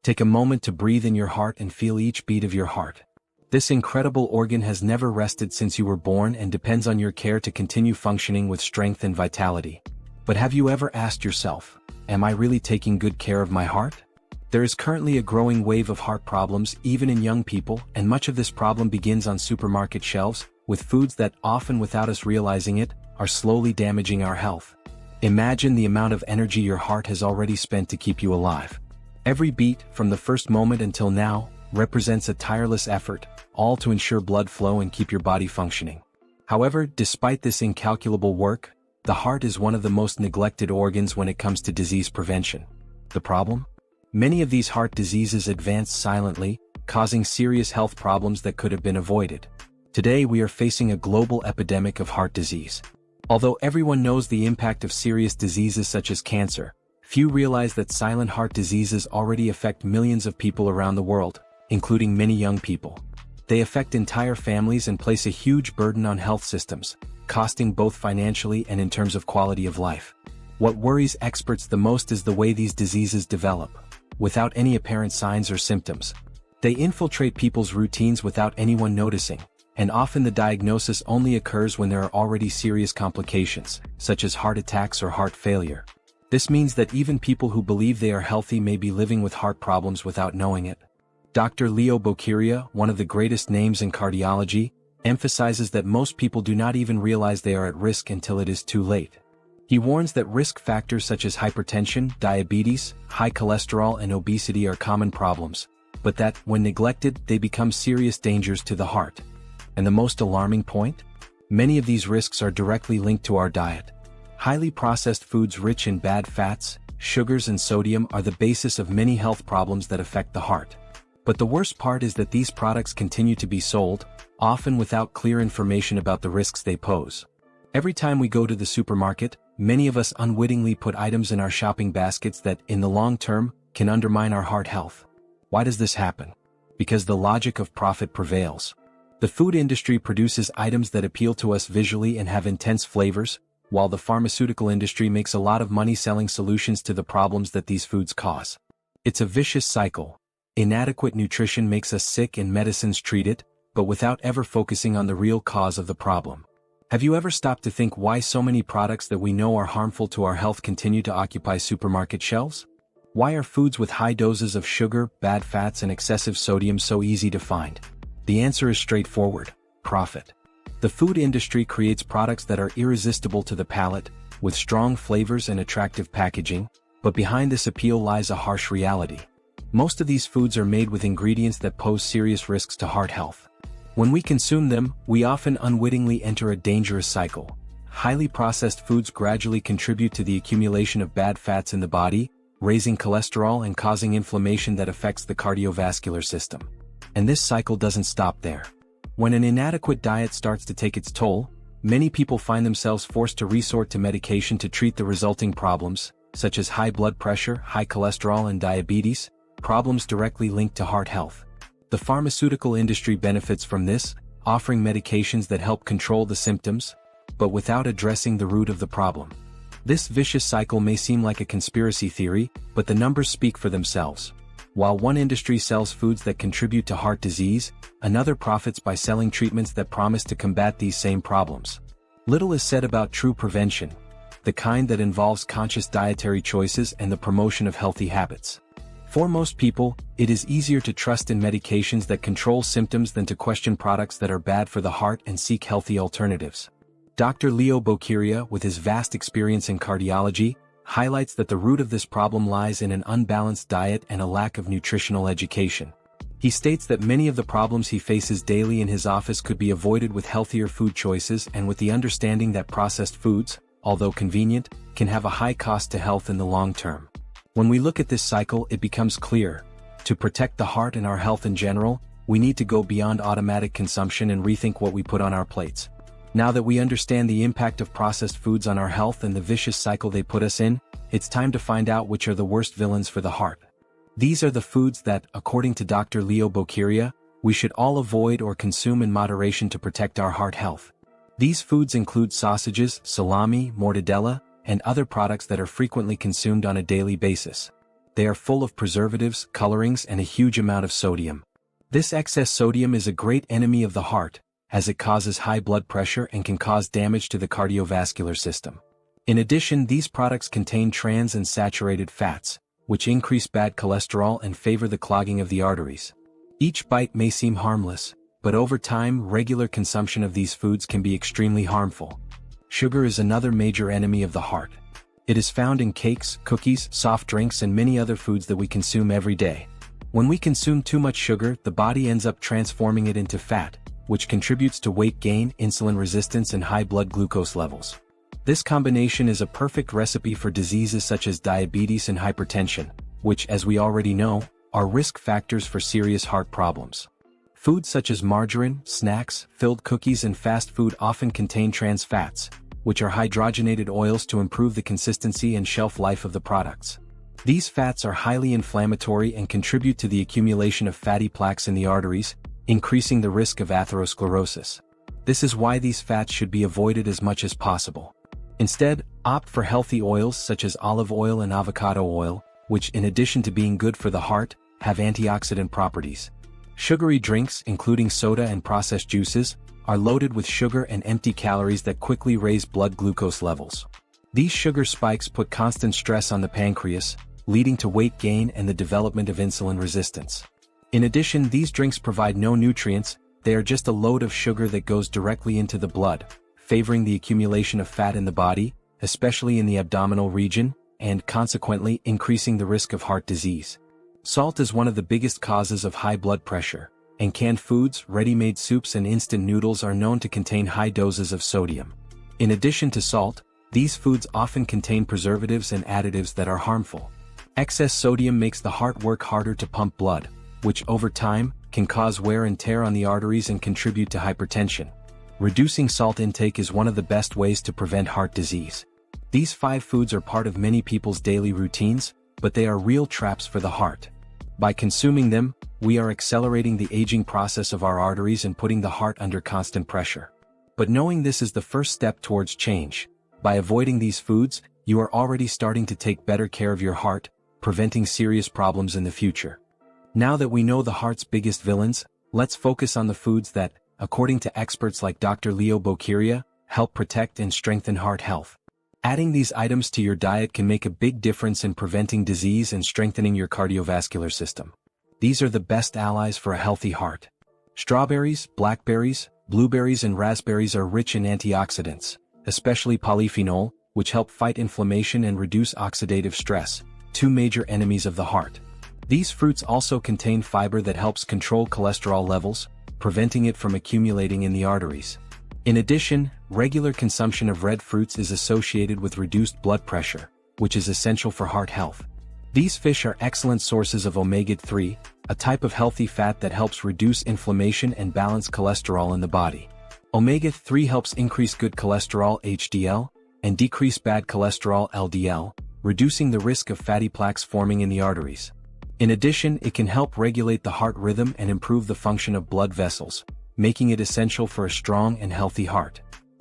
Take a moment to breathe in your heart and feel each beat of your heart. This incredible organ has never rested since you were born and depends on your care to continue functioning with strength and vitality. But have you ever asked yourself, am I really taking good care of my heart? There is currently a growing wave of heart problems even in young people, and much of this problem begins on supermarket shelves, with foods that, often without us realizing it, are slowly damaging our health. Imagine the amount of energy your heart has already spent to keep you alive. Every beat, from the first moment until now, represents a tireless effort, all to ensure blood flow and keep your body functioning. However, despite this incalculable work, the heart is one of the most neglected organs when it comes to disease prevention. The problem? Many of these heart diseases advance silently, causing serious health problems that could have been avoided. Today we are facing a global epidemic of heart disease. Although everyone knows the impact of serious diseases such as cancer, few realize that silent heart diseases already affect millions of people around the world, including many young people. They affect entire families and place a huge burden on health systems, costing both financially and in terms of quality of life. What worries experts the most is the way these diseases develop, without any apparent signs or symptoms. They infiltrate people's routines without anyone noticing, and often the diagnosis only occurs when there are already serious complications, such as heart attacks or heart failure. This means that even people who believe they are healthy may be living with heart problems without knowing it. Dr. Leo Boqueria, one of the greatest names in cardiology, emphasizes that most people do not even realize they are at risk until it is too late. He warns that risk factors such as hypertension, diabetes, high cholesterol and obesity are common problems, but that, when neglected, they become serious dangers to the heart. And the most alarming point? Many of these risks are directly linked to our diet. Highly processed foods rich in bad fats, sugars and sodium are the basis of many health problems that affect the heart. But the worst part is that these products continue to be sold, often without clear information about the risks they pose. Every time we go to the supermarket, many of us unwittingly put items in our shopping baskets that, in the long term, can undermine our heart health. Why does this happen? Because the logic of profit prevails. The food industry produces items that appeal to us visually and have intense flavors, while the pharmaceutical industry makes a lot of money selling solutions to the problems that these foods cause. It's a vicious cycle. Inadequate nutrition makes us sick and medicines treat it, but without ever focusing on the real cause of the problem. Have you ever stopped to think why so many products that we know are harmful to our health continue to occupy supermarket shelves? Why are foods with high doses of sugar, bad fats and excessive sodium so easy to find? The answer is straightforward: profit. The food industry creates products that are irresistible to the palate, with strong flavors and attractive packaging, but behind this appeal lies a harsh reality. Most of these foods are made with ingredients that pose serious risks to heart health. When we consume them, we often unwittingly enter a dangerous cycle. Highly processed foods gradually contribute to the accumulation of bad fats in the body, raising cholesterol and causing inflammation that affects the cardiovascular system. And this cycle doesn't stop there. When an inadequate diet starts to take its toll, many people find themselves forced to resort to medication to treat the resulting problems, such as high blood pressure, high cholesterol and diabetes, problems directly linked to heart health. The pharmaceutical industry benefits from this, offering medications that help control the symptoms, but without addressing the root of the problem. This vicious cycle may seem like a conspiracy theory, but the numbers speak for themselves. While one industry sells foods that contribute to heart disease, another profits by selling treatments that promise to combat these same problems. Little is said about true prevention, the kind that involves conscious dietary choices and the promotion of healthy habits. For most people, it is easier to trust in medications that control symptoms than to question products that are bad for the heart and seek healthy alternatives. Dr. Leo Boqueria, with his vast experience in cardiology, highlights that the root of this problem lies in an unbalanced diet and a lack of nutritional education. He states that many of the problems he faces daily in his office could be avoided with healthier food choices and with the understanding that processed foods, although convenient, can have a high cost to health in the long term. When we look at this cycle, it becomes clear. To protect the heart and our health in general, we need to go beyond automatic consumption and rethink what we put on our plates. Now that we understand the impact of processed foods on our health and the vicious cycle they put us in, it's time to find out which are the worst villains for the heart. These are the foods that, according to Dr. Leo Boqueria, we should all avoid or consume in moderation to protect our heart health. These foods include sausages, salami, mortadella, and other products that are frequently consumed on a daily basis. they are full of preservatives, colorings, and a huge amount of sodium. This excess sodium is a great enemy of the heart, as it causes high blood pressure and can cause damage to the cardiovascular system. In addition, these products contain trans and saturated fats, which increase bad cholesterol and favor the clogging of the arteries. Each bite may seem harmless, but over time, regular consumption of these foods can be extremely harmful. Sugar is another major enemy of the heart. It is found in cakes, cookies, soft drinks, and many other foods that we consume every day. When we consume too much sugar, the body ends up transforming it into fat, which contributes to weight gain, insulin resistance, and high blood glucose levels. This combination is a perfect recipe for diseases such as diabetes and hypertension, which, as we already know, are risk factors for serious heart problems. Foods such as margarine, snacks, filled cookies, and fast food often contain trans fats, which are hydrogenated oils to improve the consistency and shelf life of the products. These fats are highly inflammatory and contribute to the accumulation of fatty plaques in the arteries, increasing the risk of atherosclerosis. This is why these fats should be avoided as much as possible. Instead, opt for healthy oils such as olive oil and avocado oil, which, in addition to being good for the heart, have antioxidant properties. Sugary drinks, including soda and processed juices, are loaded with sugar and empty calories that quickly raise blood glucose levels. These sugar spikes put constant stress on the pancreas, leading to weight gain and the development of insulin resistance. In addition, these drinks provide no nutrients, they are just a load of sugar that goes directly into the blood, favoring the accumulation of fat in the body, especially in the abdominal region, and consequently increasing the risk of heart disease. Salt is one of the biggest causes of high blood pressure, and canned foods, ready-made soups, and instant noodles are known to contain high doses of sodium. In addition to salt, these foods often contain preservatives and additives that are harmful. Excess sodium makes the heart work harder to pump blood, which over time can cause wear and tear on the arteries and contribute to hypertension. Reducing salt intake is one of the best ways to prevent heart disease. These 5 foods are part of many people's daily routines, but they are real traps for the heart. By consuming them, we are accelerating the aging process of our arteries and putting the heart under constant pressure. But knowing this is the first step towards change. By avoiding these foods, you are already starting to take better care of your heart, preventing serious problems in the future. Now that we know the heart's biggest villains, let's focus on the foods that, according to experts like Dr. Leo Boqueria, help protect and strengthen heart health. Adding these items to your diet can make a big difference in preventing disease and strengthening your cardiovascular system. These are the best allies for a healthy heart. Strawberries, blackberries, blueberries, and raspberries are rich in antioxidants, especially polyphenol, which help fight inflammation and reduce oxidative stress, 2 major enemies of the heart. These fruits also contain fiber that helps control cholesterol levels, preventing it from accumulating in the arteries. In addition, regular consumption of red fruits is associated with reduced blood pressure, which is essential for heart health. These fish are excellent sources of omega-3, a type of healthy fat that helps reduce inflammation and balance cholesterol in the body. Omega-3 helps increase good cholesterol (HDL) and decrease bad cholesterol (LDL), reducing the risk of fatty plaques forming in the arteries. In addition, it can help regulate the heart rhythm and improve the function of blood vessels, making it essential for a strong and healthy heart.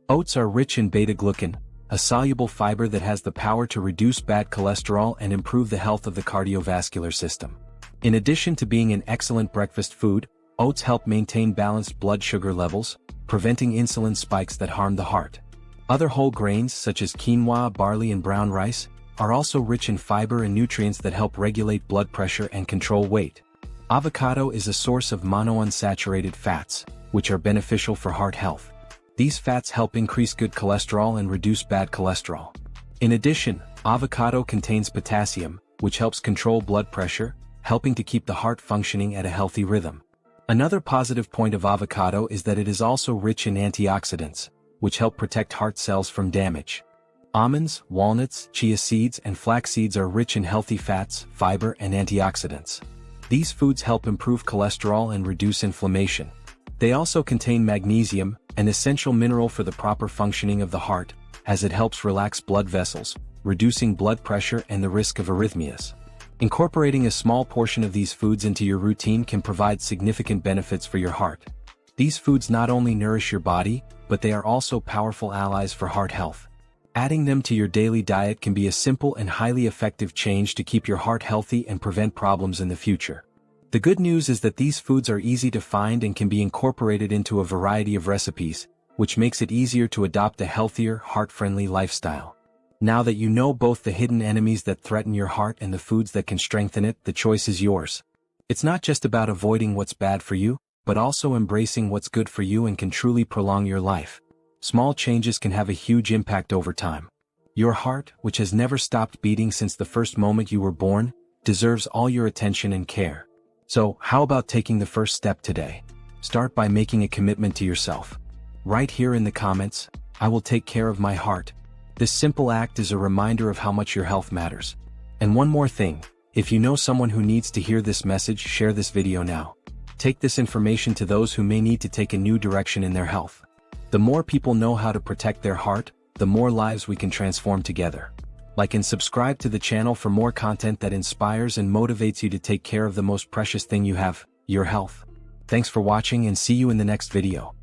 Oats are rich in beta-glucan, a soluble fiber that has the power to reduce bad cholesterol and improve the health of the cardiovascular system. In addition to being an excellent breakfast food, oats help maintain balanced blood sugar levels, preventing insulin spikes that harm the heart. Other whole grains such as quinoa, barley, and brown rice are also rich in fiber and nutrients that help regulate blood pressure and control weight. Avocado is a source of monounsaturated fats, which are beneficial for heart health. These fats help increase good cholesterol and reduce bad cholesterol. In addition, avocado contains potassium, which helps control blood pressure, helping to keep the heart functioning at a healthy rhythm. Another positive point of avocado is that it is also rich in antioxidants, which help protect heart cells from damage. Almonds, walnuts, chia seeds, and flax seeds are rich in healthy fats, fiber, and antioxidants. These foods help improve cholesterol and reduce inflammation. They also contain magnesium, an essential mineral for the proper functioning of the heart, as it helps relax blood vessels, reducing blood pressure and the risk of arrhythmias. Incorporating a small portion of these foods into your routine can provide significant benefits for your heart. These foods not only nourish your body, but they are also powerful allies for heart health. Adding them to your daily diet can be a simple and highly effective change to keep your heart healthy and prevent problems in the future. The good news is that these foods are easy to find and can be incorporated into a variety of recipes, which makes it easier to adopt a healthier, heart-friendly lifestyle. Now that you know both the hidden enemies that threaten your heart and the foods that can strengthen it, the choice is yours. It's not just about avoiding what's bad for you, but also embracing what's good for you and can truly prolong your life. Small changes can have a huge impact over time. Your heart, which has never stopped beating since the first moment you were born, deserves all your attention and care. So, how about taking the first step today? Start by making a commitment to yourself. Right here in the comments, "I will take care of my heart." This simple act is a reminder of how much your health matters. And one more thing, if you know someone who needs to hear this message, share this video now. Take this information to those who may need to take a new direction in their health. The more people know how to protect their heart, the more lives we can transform together. Like and subscribe to the channel for more content that inspires and motivates you to take care of the most precious thing you have, your health. Thanks for watching and see you in the next video.